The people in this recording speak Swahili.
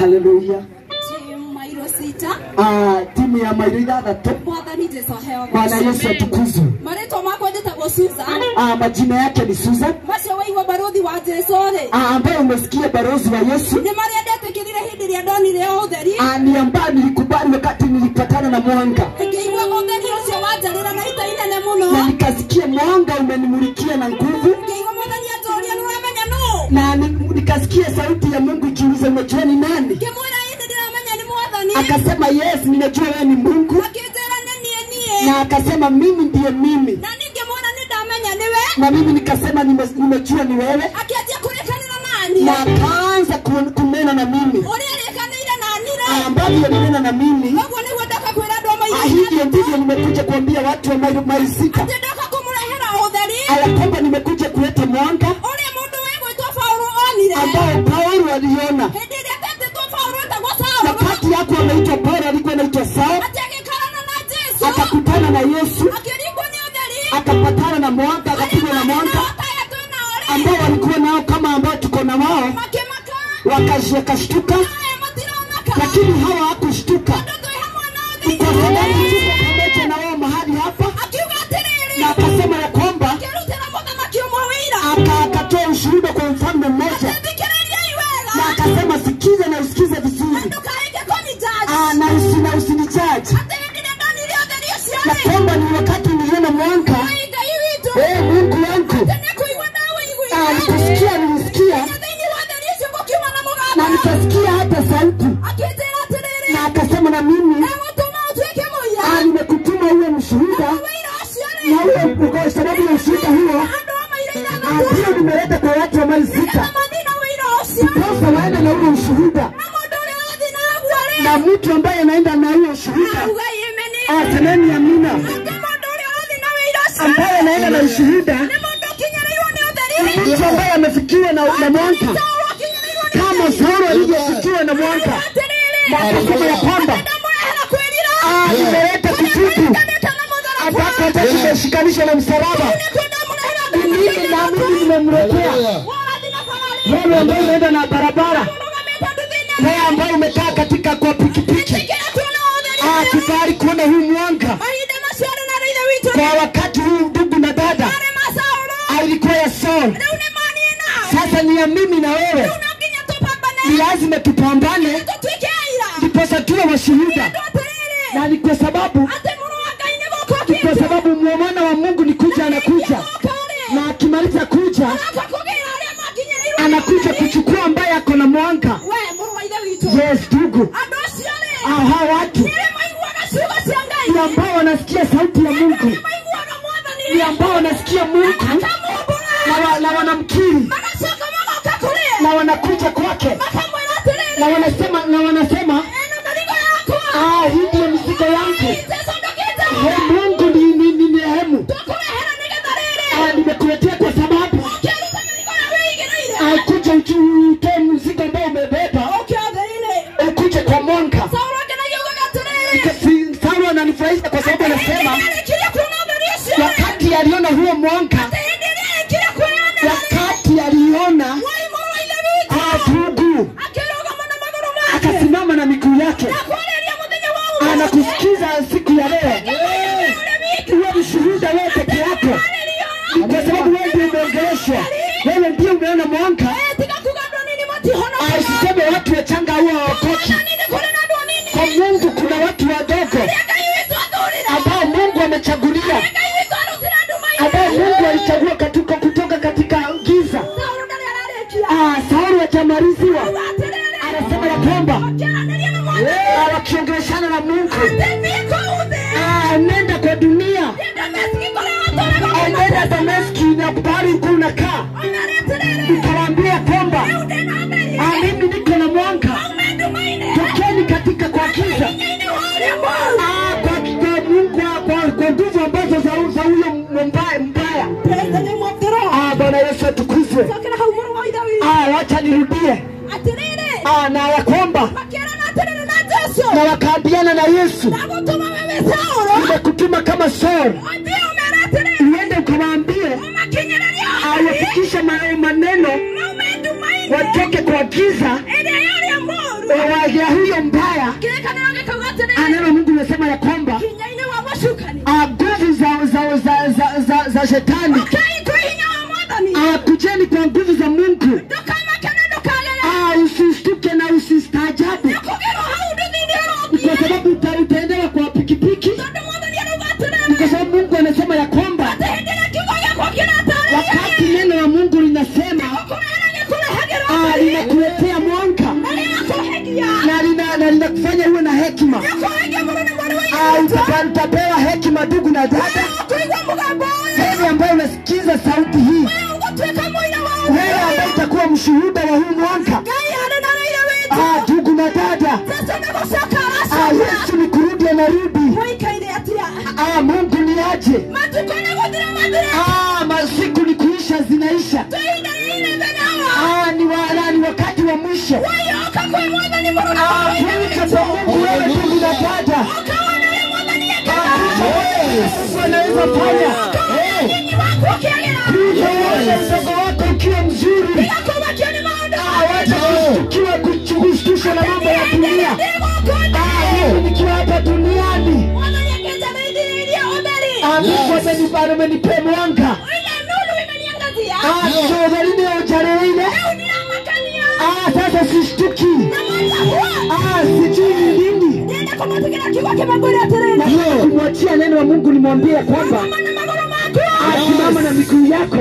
Hallelujah. Timu ya mairo ithathatũ. Bwana Yesu atukuzwe. Marĩtwa makwa njĩtagwo Susan. Majina yake ni Susan. Macio waigua barothi wa Jesu rĩ. Ambaye umesikia barozi wa Yesu. Nĩ marĩa ndetĩkĩrire hĩndĩ ĩrĩa ndonire ũtheri. Ni ambaye nilikubali wakati nilipatana na mwanga. Ngĩigua ũtheri ũcio wanjarĩra na ita inene mũno. Na nikasikia mwanga umenimulikia na nguvu. Ngĩigua mũthenya atũria nĩwamenya nũ. Na nikasikia sauti ya Mungu ikiuliza unajua ni nani? Ngĩmwĩra hĩndĩ ndĩramenya nĩ Mwathani. Akasema yes, ninajua wewe ni Mungu. Akĩnjĩra nĩ niĩ. Na akasema mimi ndiye mimi. Na ningĩmwona nĩndamenya nĩwe. Na mimi nikasema nimejua ni wewe. Akianjia kũrĩkanĩra nani. Na akaanza kunena na mimi. Ũrĩa rĩkanĩire nani rĩ. Ambavyo ninena na mimi. Ũguo nĩguo ndaka kwĩra andũ a Mairo. Hivyo ndivyo nimekuja kuambia watu wa Mairo 6. Atĩ ndoka kũmũrehera ũtheri. Kwamba nimekuja kuleta mwanga. Ũrĩa mũndũ wĩgwĩtwo Paulo onire. Ambao Paulo aliona. Hĩndĩ ĩrĩa tetĩtwo Paulo etagwo Saulo. Wakati yako anaitwa Paulo alikuwa anaitwa Saul. Agĩkarana na Jesu. Akakutana na Yesu. Akĩringwo nĩ ũtheri. Akapatana na mwanga, akapigwa na mwanga. Ambao walikuwa nao kama ambao tuko na wao. Wakashtuka. Lakini hawa hawakushtuka. Kwa sababu tuko pamoja na wao mahali hapa. Na akasema ya kwamba akatoa ushuhuda kwa mfalme mmoja. Na akasema sikiza na usikize vizuri. Na usinijaji. Na kwamba ni wakati niliona mwanga. Mungu wangu. Nilisikia. Na nikasikia hata sauti. Na akasema na mimi. Nimekutuma uwe mshuhuda. Na uwe kwa sababu ya ushuhuda huo. Ndio nimeleta kwa watu wa Mairo 6. Sasa waende na ule ushuhuda. Na mtu ambaye anaenda na huo ushuhuda. Asemeni amina. Ambaye anaenda na ushuhuda. Mtu ambaye amefikiwa na mwanga. Kama Saulo alivyofikiwa na mwanga. Na akasema ya kwamba nimeleta kitubu ambako kimeshikanisha na msalaba. Mimi na mimi nimemletea wewe ambaye unaenda na barabara. Wewe ambaye umekaa katika kwa pikipiki. Tayari kuona huu mwanga. Kwa wakati huu ndugu na dada. Ilikuwa ya Saul. Sasa ni ya mimi na wewe. Ni lazima tupambane. Ndiposa tuwe washuhuda. Na ni kwa sababu mwana wa Mungu ni kuja anakuja. Na akimaliza kuja anakuja kuchukua ambaye ako na mwanga. Yes, ndugu. Hawa watu ni ambao wanasikia sauti ya Mungu. Ni ambao wanasikia Mungu. Na wanamkiri. Na wanakuja kwake. Na wanasema hii ndio mizigo yangu. Mungu ni nehemu. Nimekuletea kwa sababu kuja utoe mzigo ambao umebeba. Ukuje kwa mwanga. Saulo ananifurahisha kwa sababu anasema wakati aliona huo mwanga. Wakati aliona Mungu akasimama na miguu yake. Anakusikiza siku ya leo. Uwe mshuhuda wewe peke yako. Kwa sababu wewe ndio umeongeleshwa. Wewe ndio umeona mwanga. Usiseme watu wachanga huwa hawakoki. Kwa Mungu kuna watu wadogo ambao Mungu amechagulia. Ambao Mungu alichagua kutoka katika giza. Saulo atamaliziwa. Anasema ya kwamba wakiongeleshana na Mungu. Nenda kwa dunia. Nenda Dameski na kubali kunakaa. Nikawaambia kwamba mimi niko na mwanga. Tokeni katika kwa giza. Kwa Mungu kwa nguvu ambazo za huyo mbaya. Bwana Yesu atukuzwe. Wacha nirudie. Na ya kwamba na wakaambiana na Yesu. Nimekutuma kama Saul. Uende ukamwambie wafikishe maneno watoke kwa giza wagia huyo mbaya, aneno Mungu anasema ya kwamba nguvu za shetani kujeni kwa nguvu za Mungu. Usistuke na usistaajabu, kwa sababu utaendelea kwa pikipiki, kwa sababu Mungu anasema ya kwamba wakati neno la Mungu linasema linakuletea mwanga na linakufanya uwe na hekima. Utapewa hekima ndugu na dada, wewe ambaye unasikiza sauti hii, wewe ambaye utakuwa mshuhuda wa huu mwanga. Ndugu na dada, Yesu ni kurudi, anarudi. Mungu ni aje? Masiku ni kuisha, zinaisha. Ni wakati wa mwisho. Wewe ndugu na dada, anaweza fanya mdogo wako ukiwa mzuri, ukiwa kuchugustusha na mambo ya dunia. Nikiwa hapa duniani, Mungu amenipa mwanga. Sasa sistuki, sijui ni nini. Kumwachia neno la Mungu, nimwambie kwamba simama na miguu yako.